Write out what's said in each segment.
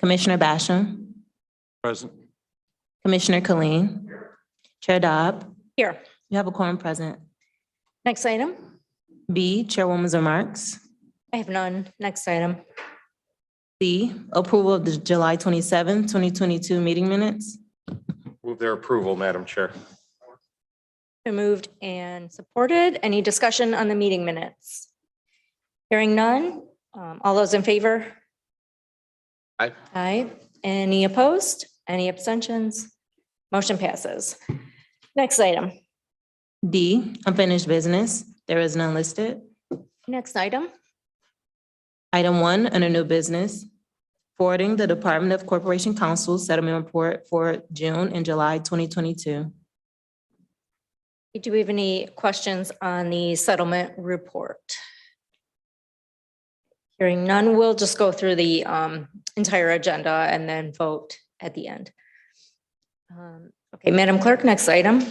Commissioner Basham, Present. Commissioner Colleen, Chair Dobb. Here. You have a quorum present. Next item. B, Chairwoman's remarks. I have none. Next item. C, approval of the July 27, 2022 meeting minutes. Move their approval, Madam Chair. Been moved and supported. Any discussion on the meeting minutes? Hearing none. All those in favor? Aye. Aye. Any opposed? Any abstentions? Motion passes. Next item. D, unfinished business. There is none listed. Next item. Item 1, under new business, forwarding the Department of Corporation Counsel settlement report for June and July 2022. Do we have any questions on the settlement report? Hearing none, we'll just go through the entire agenda and then vote at the end. Okay, Madam Clerk, next item.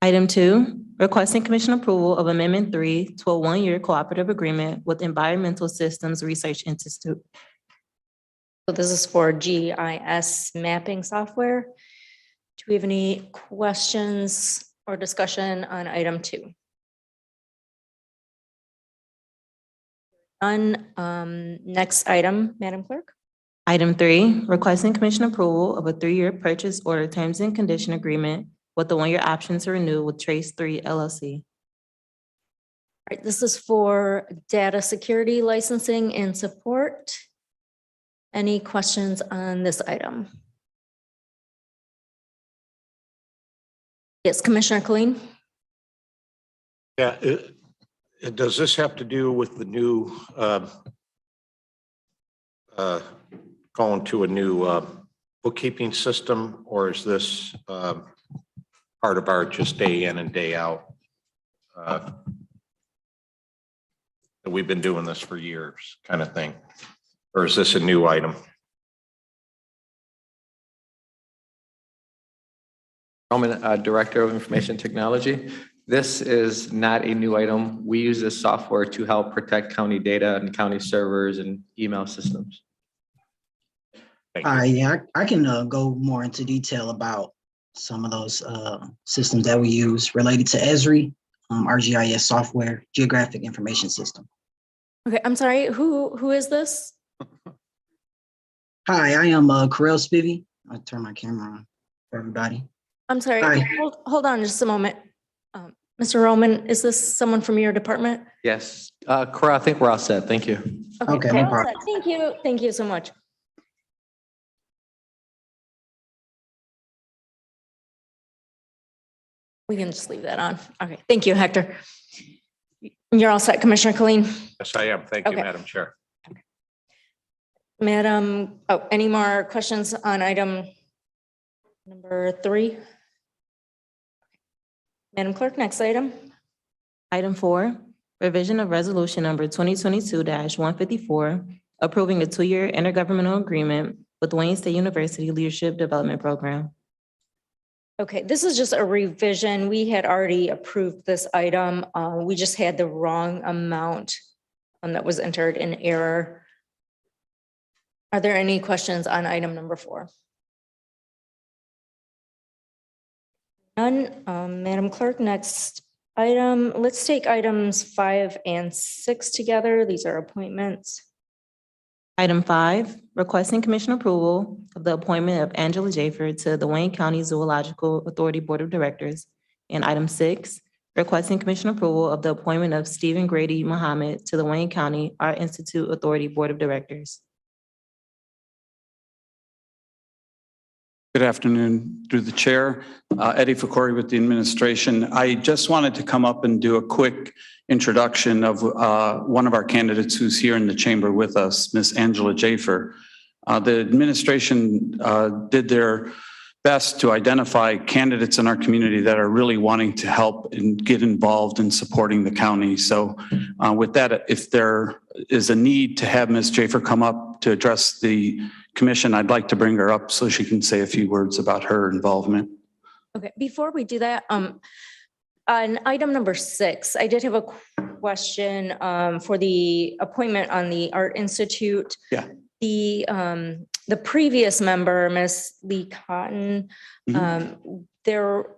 Item 2, requesting commission approval of Amendment 3 to a one-year cooperative agreement with Environmental Systems Research Institute. So this is for GIS mapping software. Do we have any questions or discussion on item 2? None. Next item, Madam Clerk. Item 3, requesting commission approval of a 3-year purchase order terms and condition agreement with the one-year option to renew with Trace 3 LLC. All right, this is for data security licensing and support. Any questions on this item? Yes, Commissioner Colleen. Yeah, does this have to do with the new, going to a new bookkeeping system, or is this part of our just day in and day out? That we've been doing this for years kind of thing, or is this a new item? Roman, Director of Information Technology. This is not a new item. We use this software to help protect county data and county servers and email systems. Thank you. Yeah, I can go more into detail about some of those systems that we use related to ESRI, our GIS software, Geographic Information System. Okay, I'm sorry, who is this? Hi, I am Karel Spivey. I'll turn my camera on for everybody. I'm sorry, Hi. hold on just a moment. Mr. Roman, is this someone from your department? Yes, Cora, I think we're all set. Thank you. Okay, no well problem. said. Thank you so much. We can just leave that on. Okay, thank you, Hector. You're all set, Commissioner Colleen. Yes, I am. Thank you, Okay. Madam Chair. Madam, any more questions on item number 3? Madam Clerk, next item. Item 4, revision of resolution number 2022-154, approving a 2-year intergovernmental agreement with Wayne State University Leadership Development Program. Okay, this is just a revision. We had already approved this item. We just had the wrong amount that was entered in error. Are there any questions on item number 4? None. Madam Clerk, next item. Let's take items 5 and 6 together. These are appointments. Item 5, requesting commission approval of the appointment of Angela Jafer to the Wayne County Zoological Authority Board of Directors. And item 6, requesting commission approval of the appointment of Stephen Grady Muhammad to the Wayne County Art Institute Authority Board of Directors. Good afternoon, through the chair, Eddie Fakori with the administration. I just wanted to come up and do a quick introduction of one of our candidates who's here in the chamber with us, Ms. Angela Jafer. The administration did their best to identify candidates in our community that are really wanting to help and get involved in supporting the county. So with that, if there is a need to have Ms. Jafer come up to address the commission, I'd like to bring her up so she can say a few words about her involvement. Okay, before we do that, on item number 6, I did have a question for the appointment on the Art Institute. Yeah. the previous member, Miss Lee Cotton,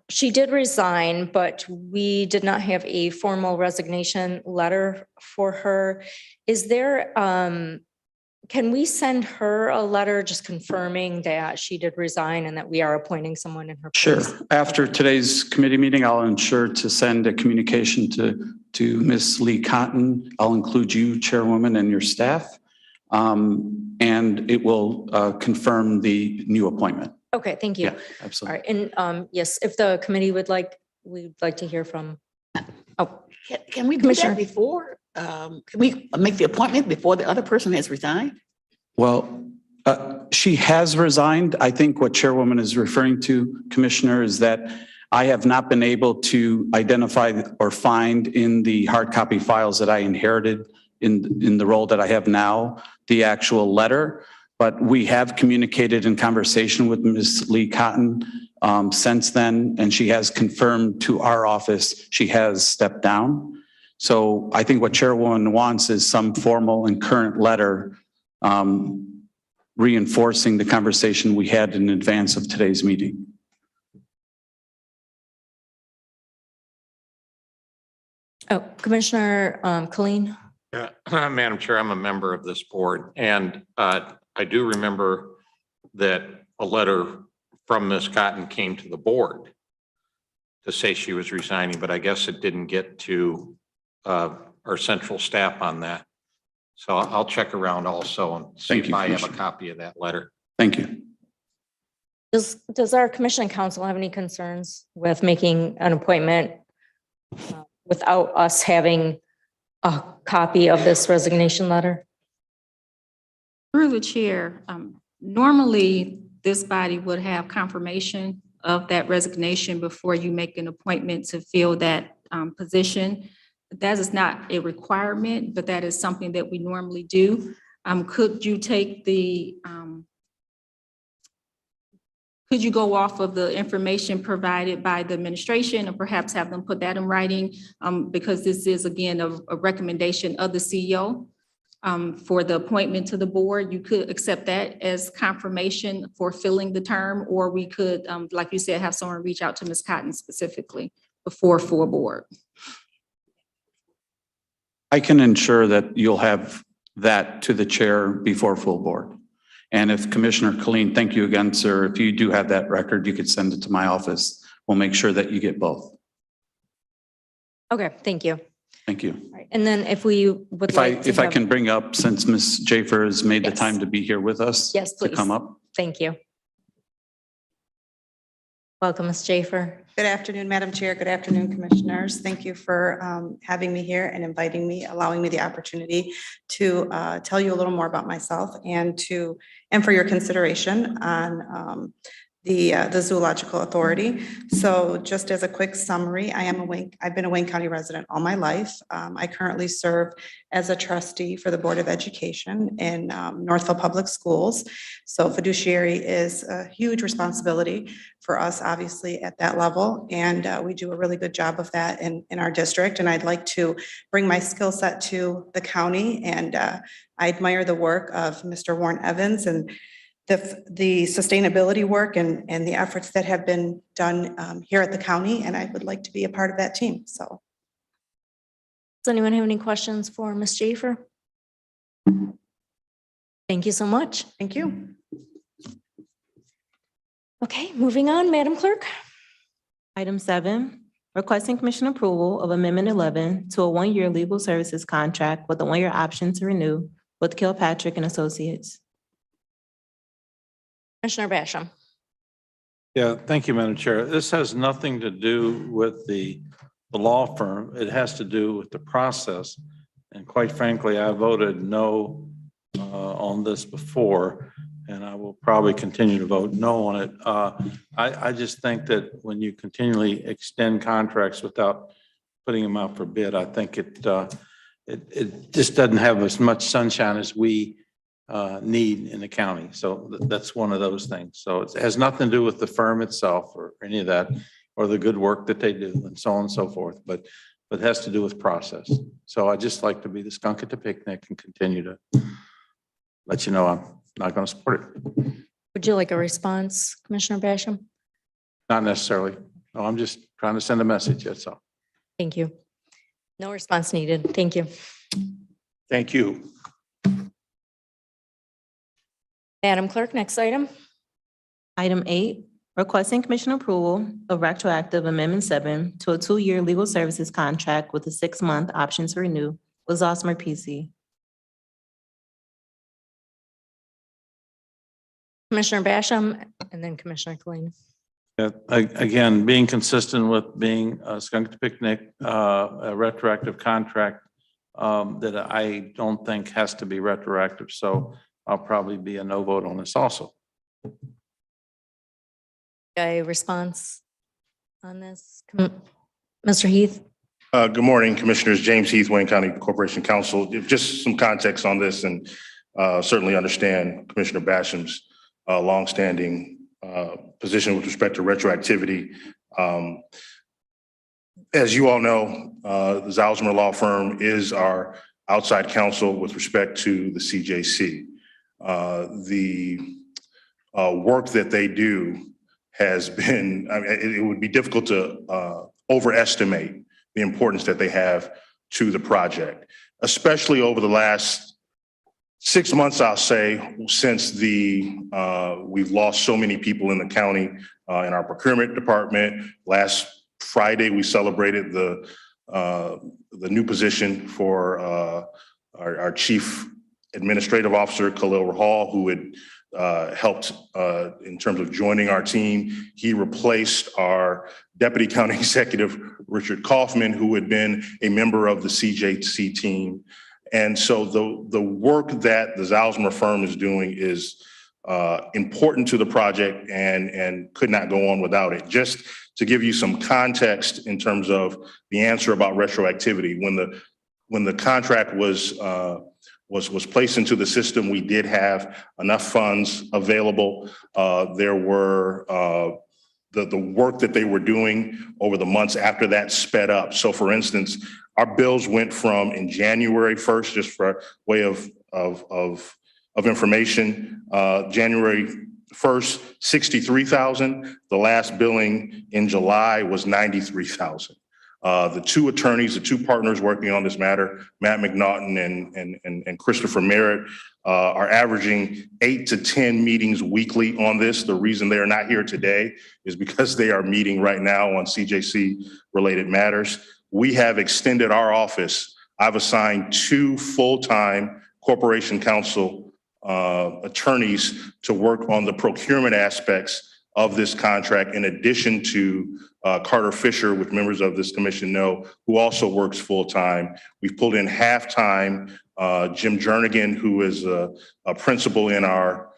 she did resign, but we did not have a formal resignation letter for her. Is there, can we send her a letter just confirming that she did resign and that we are appointing someone in her Sure. place? After today's committee meeting, I'll ensure to send a communication to Ms. Lee Cotton. I'll include you, Chairwoman, and your staff. And it will confirm the new appointment. Okay, thank you. Yeah, All absolutely. right, and yes, if the committee would like, we'd like to hear from. Oh, Can we do Commissioner. that before? Can we make the appointment before the other person has resigned? Well, she has resigned. I think what Chairwoman is referring to, Commissioner, is that I have not been able to identify or find in the hard copy files that I inherited in the role that I have now, the actual letter. But we have communicated in conversation with Ms. Lee Cotton since then, and she has confirmed to our office she has stepped down. So I think what Chairwoman wants is some formal and current letter reinforcing the conversation we had in advance of today's meeting. oh, Commissioner Colleen? Yeah, Madam Chair, I'm a member of this board, and I do remember that a letter from Ms. Cotton came to the board to say she was resigning, but I guess it didn't get to our central staff on that. So I'll check around also and see Thank if you, I have a Commissioner. copy of that letter. Thank you. Does our commission and council have any concerns with making an appointment without us having a copy of this resignation letter? Through the chair, normally this body would have confirmation of that resignation before you make an appointment to fill that position. That is not a requirement, but that is something that we normally do. Could you take the, could you go off of the information provided by the administration and perhaps have them put that in writing? Because this is again a recommendation of the CEO for the appointment to the board. You could accept that as confirmation for filling the term, or we could, like you said, have someone reach out to Ms. Cotton specifically before full board. I can ensure that you'll have that to the chair before full board. And if Commissioner Colleen, thank you again, sir. If you do have that record, you could send it to my office. We'll make sure that you get both. Okay, thank you. Thank you. All right, and then if we would If I, like to if I have- can bring up, since Ms. Jafer has made the Yes. time to be here with us. Yes, To please. come up. Thank you. Welcome, Ms. Jafer. Good afternoon, Madam Chair. Good afternoon, Commissioners. Thank you for having me here and inviting me, allowing me the opportunity to tell you a little more about myself and for your consideration on the Zoological Authority. So just as a quick summary, I've been a Wayne County resident all my life. I currently serve as a trustee for the Board of Education in Northville Public Schools. So fiduciary is a huge responsibility for us, obviously, at that level. And we do a really good job of that in our district. And I'd like to bring my skill set to the county. And I admire the work of Mr. Warren Evans and the sustainability work and the efforts that have been done here at the county. And I would like to be a part of that team. So. Does anyone have any questions for Ms. Jafer? Thank you so much. Thank you. Okay, moving on, Madam Clerk. Item 7, requesting commission approval of Amendment 11 to a one-year legal services contract with a one-year option to renew with Kilpatrick and Associates. Commissioner Basham. Yeah, thank you, Madam Chair. This has nothing to do with the law firm. It has to do with the process. And quite frankly, I voted no on this before, and I will probably continue to vote no on it. I just think that when you continually extend contracts without putting them out for bid, I think it just doesn't have as much sunshine as we need in the county. So that's one of those things. So it has nothing to do with the firm itself or any of that, or the good work that they do and so on and so forth, but it has to do with process. So I just like to be the skunk at the picnic and continue to let you know I'm not going to support it. Would you like a response, Commissioner Basham? Not necessarily. No, I'm just trying to send a message, that's all. Thank you. No response needed. Thank you. Thank you. Madam Clerk, next item. Item 8, requesting commission approval of retroactive Amendment 7 to a 2-year legal services contract with a 6-month option to renew with Zosmer PC. Commissioner Basham and then Commissioner Kling. Yeah, again, being consistent with being a skunk picnic, a retroactive contract that I don't think has to be retroactive. So I'll probably be a no vote on this also. A response on this? Mr. Heath? Good morning, Commissioners. James Heath, Wayne County Corporation Counsel. Just some context on this, and certainly understand Commissioner Basham's longstanding position with respect to retroactivity. As you all know, the Zalzmer Law Firm is our outside counsel with respect to the CJC. The work that they do has been, I mean, it would be difficult to overestimate the importance that they have to the project, especially over the last 6 months, I'll say, since we've lost so many people in the county in our procurement department. Last Friday, we celebrated the new position for our chief administrative officer, Khalil Rahal, who had helped in terms of joining our team. He replaced our deputy county executive, Richard Kaufman, who had been a member of the CJC team. And so the work that the Zalzmer firm is doing is important to the project and could not go on without it. Just to give you some context in terms of the answer about retroactivity, when the contract was placed into the system, we did have enough funds available. There were the work that they were doing over the months after that sped up. So for instance, our bills went from in January 1st, just for way of information, January 1st, 63,000. The last billing in July was 93,000. The two attorneys, the two partners working on this matter, Matt McNaughton and Christopher Merritt, are averaging 8 to 10 meetings weekly on this. The reason they are not here today is because they are meeting right now on CJC related matters. We have extended our office. I've assigned 2 full-time corporation counsel attorneys to work on the procurement aspects of this contract, in addition to Carter Fisher, which members of this commission know, who also works full-time. We've pulled in half-time Jim Jernigan, who is a principal in our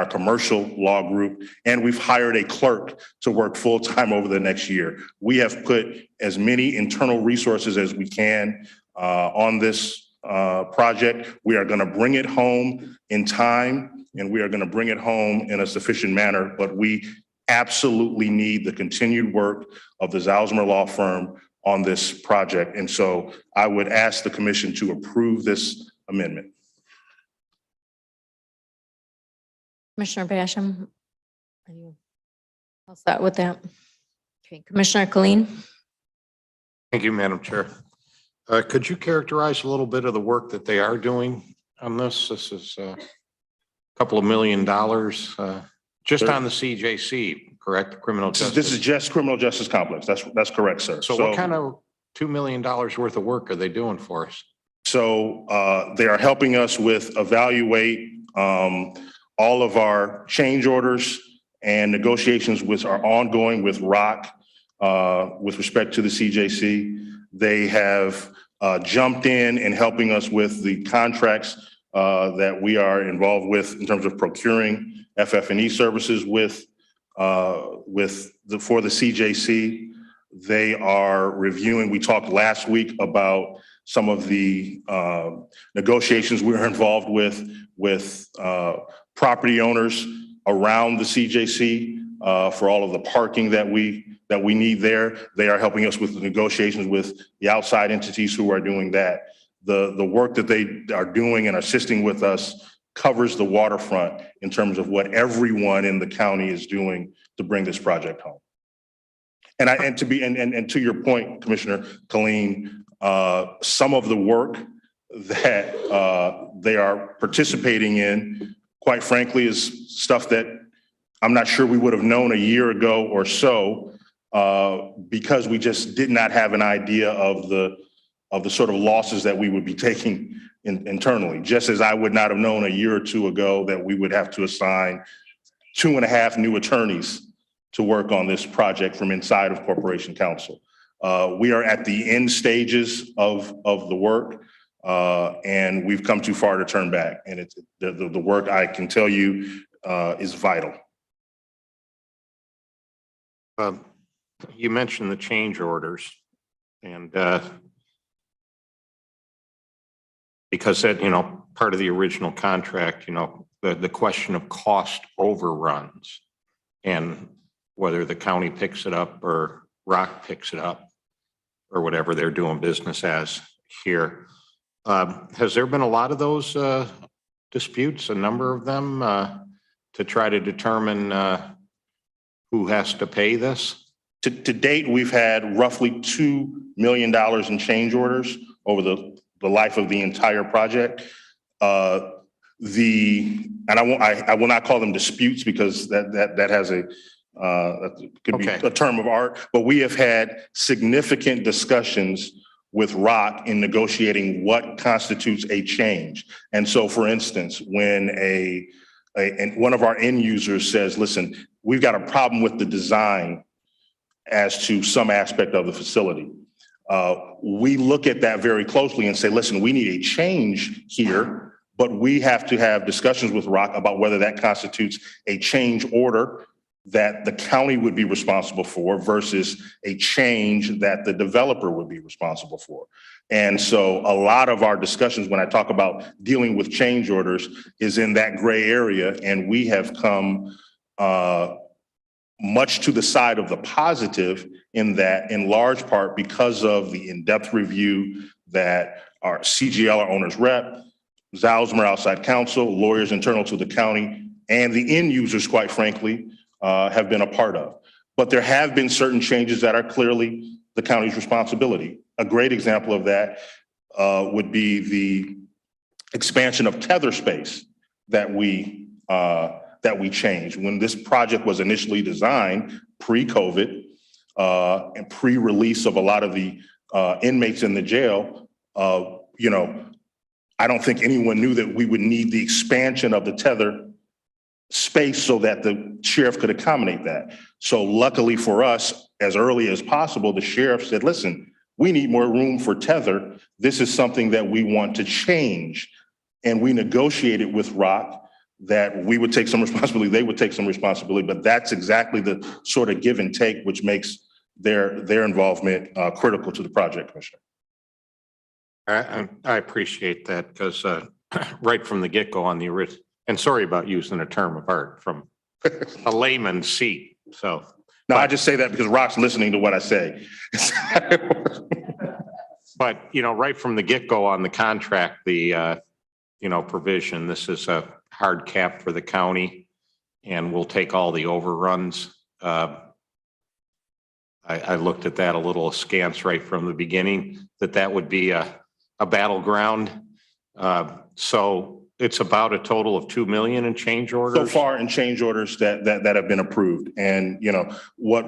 commercial law group, and we've hired a clerk to work full-time over the next year. We have put as many internal resources as we can on this project. We are going to bring it home in time, and we are going to bring it home in a sufficient manner, but we absolutely need the continued work of the Zalzmer Law Firm on this project. And so I would ask the commission to approve this amendment. Commissioner Basham? Are you all set with that? Okay, Commissioner Kling? Thank you, Madam Chair. Could you characterize a little bit of the work that they are doing on this? This is a couple of $1 million just on the CJC, correct? The criminal justice. This is just criminal justice complex. That's correct, sir. So what kind of $2 million worth of work are they doing for us? So they are helping us with evaluate all of our change orders, and negotiations which are ongoing with ROC with respect to the CJC. They have jumped in and helping us with the contracts that we are involved with in terms of procuring FF&E services for the CJC. They are reviewing. We talked last week about some of the negotiations we were involved with property owners around the CJC for all of the parking that we need there. They are helping us with the negotiations with the outside entities who are doing that. The work that they are doing and assisting with us covers the waterfront in terms of what everyone in the county is doing to bring this project home. And to your point, Commissioner Colleen, some of the work that they are participating in, quite frankly, is stuff that I'm not sure we would have known a year ago or so, because we just did not have an idea of the sort of losses that we would be taking internally. Just as I would not have known a year or two ago that we would have to assign 2.5 new attorneys to work on this project from inside of Corporation Counsel. We are at the end stages of the work, and we've come too far to turn back. And it's the work, I can tell you, is vital. You mentioned the change orders, and because that, part of the original contract, the question of cost overruns and whether the county picks it up or Rock picks it up or whatever they're doing business as here. Has there been a lot of those disputes, a number of them, to try to determine who has to pay this? To date, we've had roughly $2 million in change orders over the life of the entire project. I will not call them disputes because that has could be a term of art, but we have had significant discussions with Rock in negotiating what constitutes a change. And so, for instance, when one of our end users says, listen, we've got a problem with the design as to some aspect of the facility, we look at that very closely and say, listen, we need a change here, but we have to have discussions with Rock about whether that constitutes a change order that the county would be responsible for versus a change that the developer would be responsible for. And so a lot of our discussions when I talk about dealing with change orders is in that gray area, and we have come much to the side of the positive in that, in large part because of the in-depth review that our CGL, our owner's rep, Zalzmer outside counsel, lawyers internal to the county, and the end users, quite frankly, have been a part of. But there have been certain changes that are clearly the county's responsibility. A great example of that would be the expansion of tether space that we changed. When this project was initially designed pre-COVID and pre-release of a lot of the inmates in the jail, I don't think anyone knew that we would need the expansion of the tether space so that the sheriff could accommodate that. So luckily for us, as early as possible, the sheriff said, listen, we need more room for tether. This is something that we want to change. And we negotiated with Rock that we would take some responsibility, they would take some responsibility, but that's exactly the sort of give and take which makes their involvement critical to the project, Commissioner. I appreciate that because right from the get-go on the original, and sorry about using a term of art from a layman's seat. So no, I just say that because Rock's listening to what I say. But right from the get-go on the contract, the provision, this is a hard cap for the county, and we'll take all the overruns. I looked at that a little askance right from the beginning, that would be a battleground. So it's about a total of 2 million in change orders. So far in change orders that have been approved. And what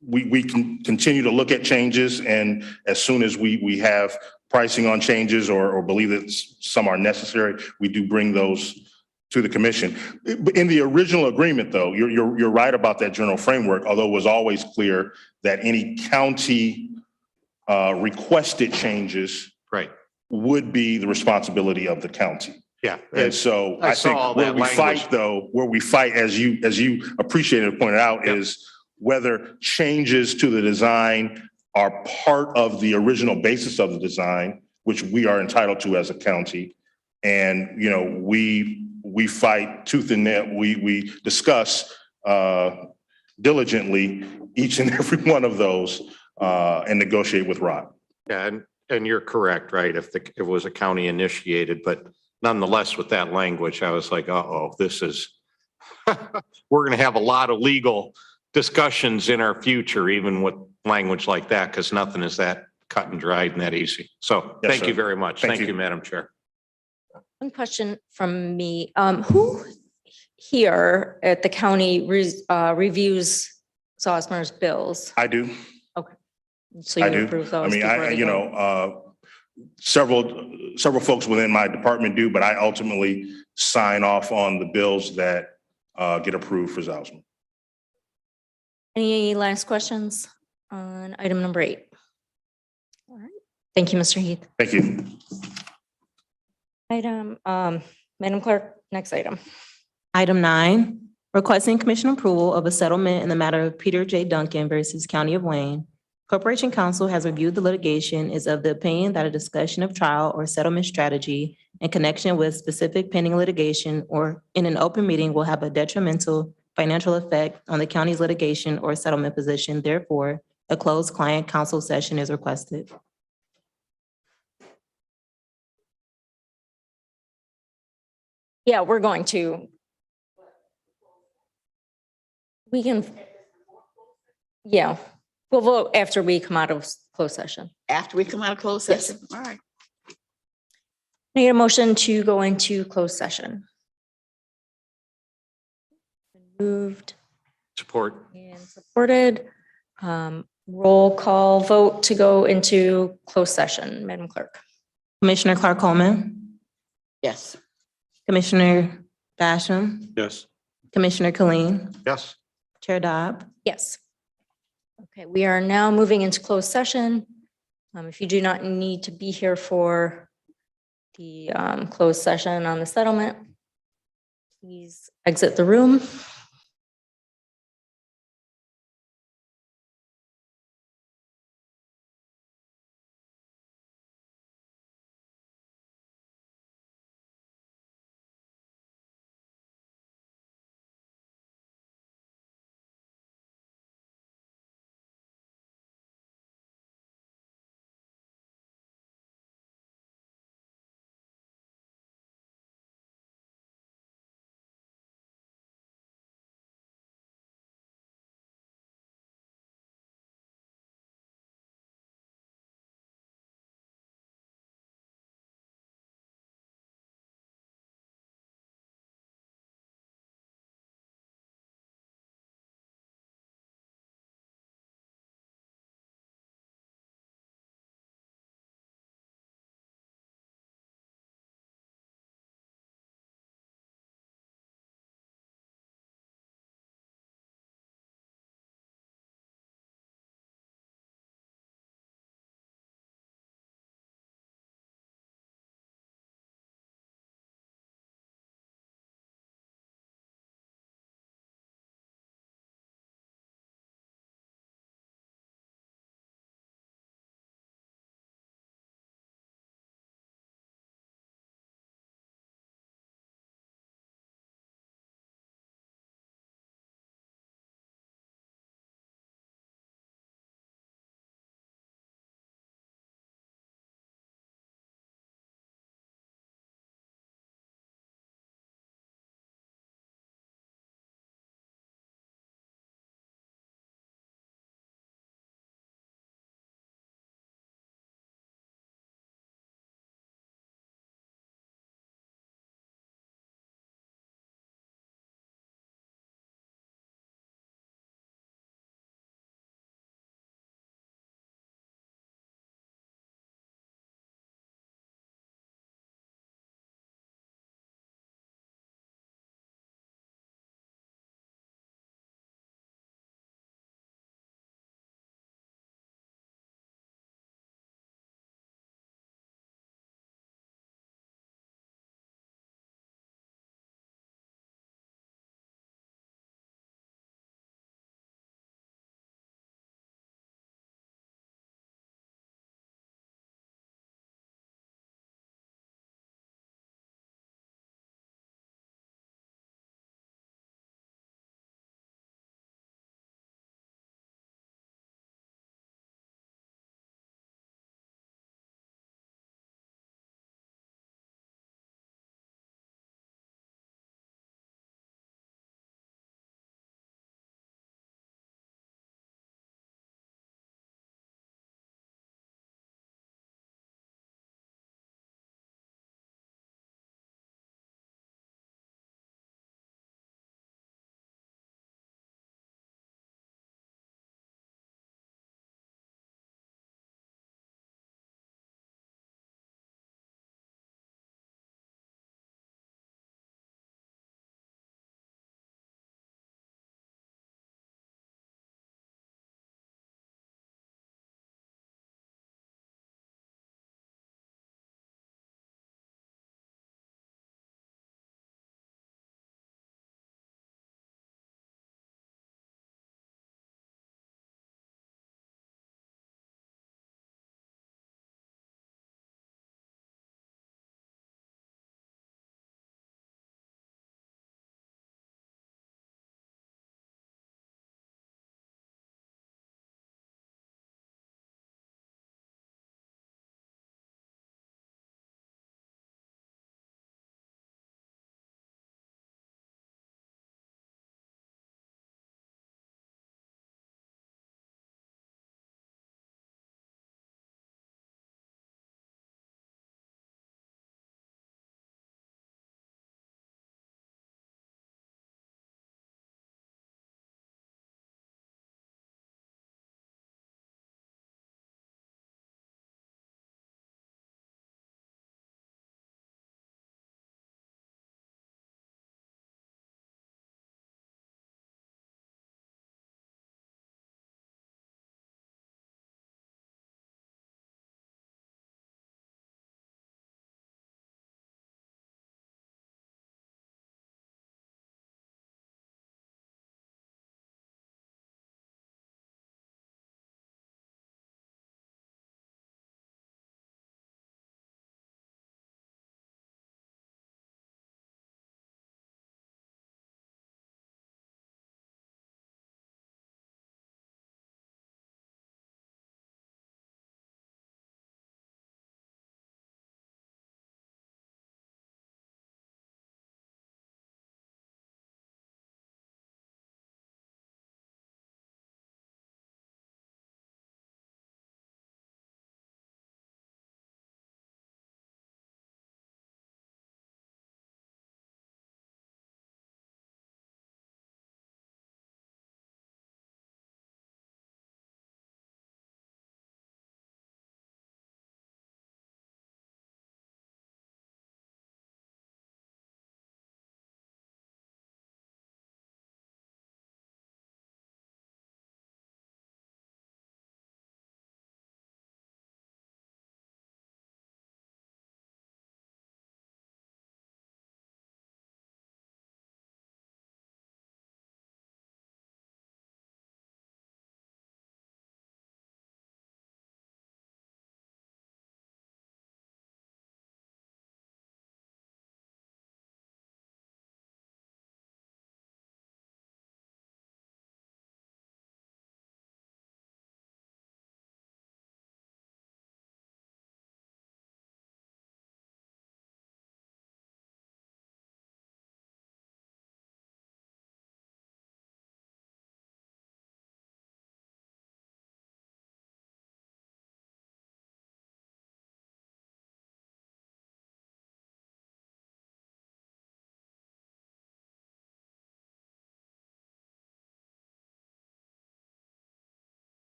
we can continue to look at changes, and as soon as we have pricing on changes or believe that some are necessary, we do bring those to the commission. In the original agreement, though, you're right about that general framework, although it was always clear that any county requested changes would be the responsibility of the county. Yeah. And so I think where we fight, as you appreciated and pointed out, is whether changes to the design are part of the original basis of the design, which we are entitled to as a county. And, we fight tooth and nail. We discuss diligently each and every one of those and negotiate with Rock. Yeah, and you're correct, right? If it was a county initiated, but nonetheless, with that language, I was like, uh-oh, this is, we're going to have a lot of legal discussions in our future, even with language like that, because nothing is that cut and dried and that easy. So Yes, thank you sir. very much. Thank Thank you. you, Madam Chair. One question from me. Who here at the county reviews Zosmer's bills? I do. So I you do. approve I those mean, before they you go? know, several folks within my department do, but I ultimately sign off on the bills that get approved for Zalzman. Any last questions on item number 8? All right. Thank you, Mr. Heath. Thank you. Madam Clerk, next item. Item 9, requesting commission approval of a settlement in the matter of Peter J. Duncan versus County of Wayne. Corporation Counsel has reviewed the litigation, is of the opinion that a discussion of trial or settlement strategy in connection with specific pending litigation or in an open meeting will have a detrimental financial effect on the county's litigation or settlement position. Therefore, a closed client counsel session is requested. Yeah, we're going to. We can. Yeah, we'll vote after we come out of closed session. After we come out of closed Yes. session? All right. Need a motion to go into closed session. Moved Support. and supported. Roll call vote to go into closed session, Madam Clerk. Commissioner Clark Coleman, Yes. Commissioner Basham, Yes. Commissioner Colleen, Yes. Chair Dobb. Yes. Okay, we are now moving into closed session. If you do not need to be here for the closed session on the settlement, please exit the room.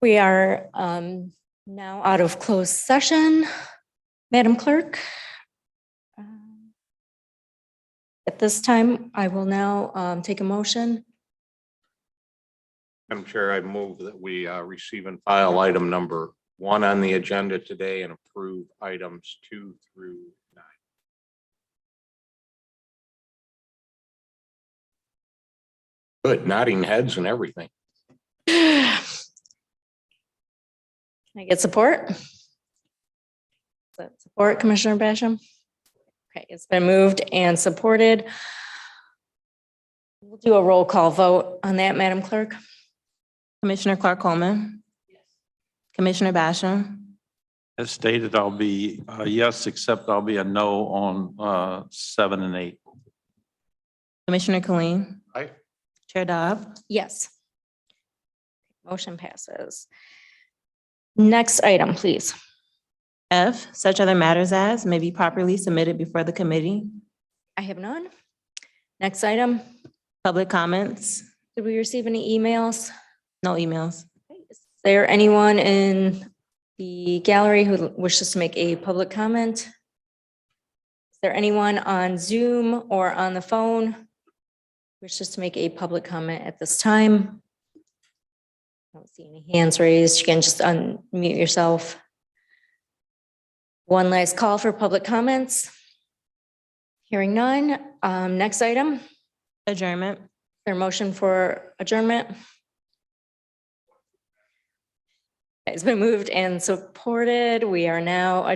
We are now out of closed session. Madam Clerk. At this time, I will now take a motion. Madam Chair, I move that we receive and file item number 1 on the agenda today and approve items 2 through 9. Good, nodding heads and everything. Can I get support? Is that support, Commissioner Basham? Okay, it's been moved and supported. We'll do a roll call vote on that, Madam Clerk. Commissioner Clark Coleman. Commissioner Basham. As stated, I'll be yes, except I'll be a no on 7 and 8. Commissioner Killeen. Aye. Chair Dobb. Yes. Motion passes. Next item, please. F, such other matters as may be properly submitted before the committee. I have none. Next item. Public comments, Did we receive any emails? no emails. Is there anyone in the gallery who wishes to make a public comment? Is there anyone on Zoom or on the phone who wishes to make a public comment at this time? I don't see any hands raised. You can just unmute yourself. One last call for public comments. Hearing none. Next item, Adjournment. their motion for adjournment. It's been moved and supported. We are now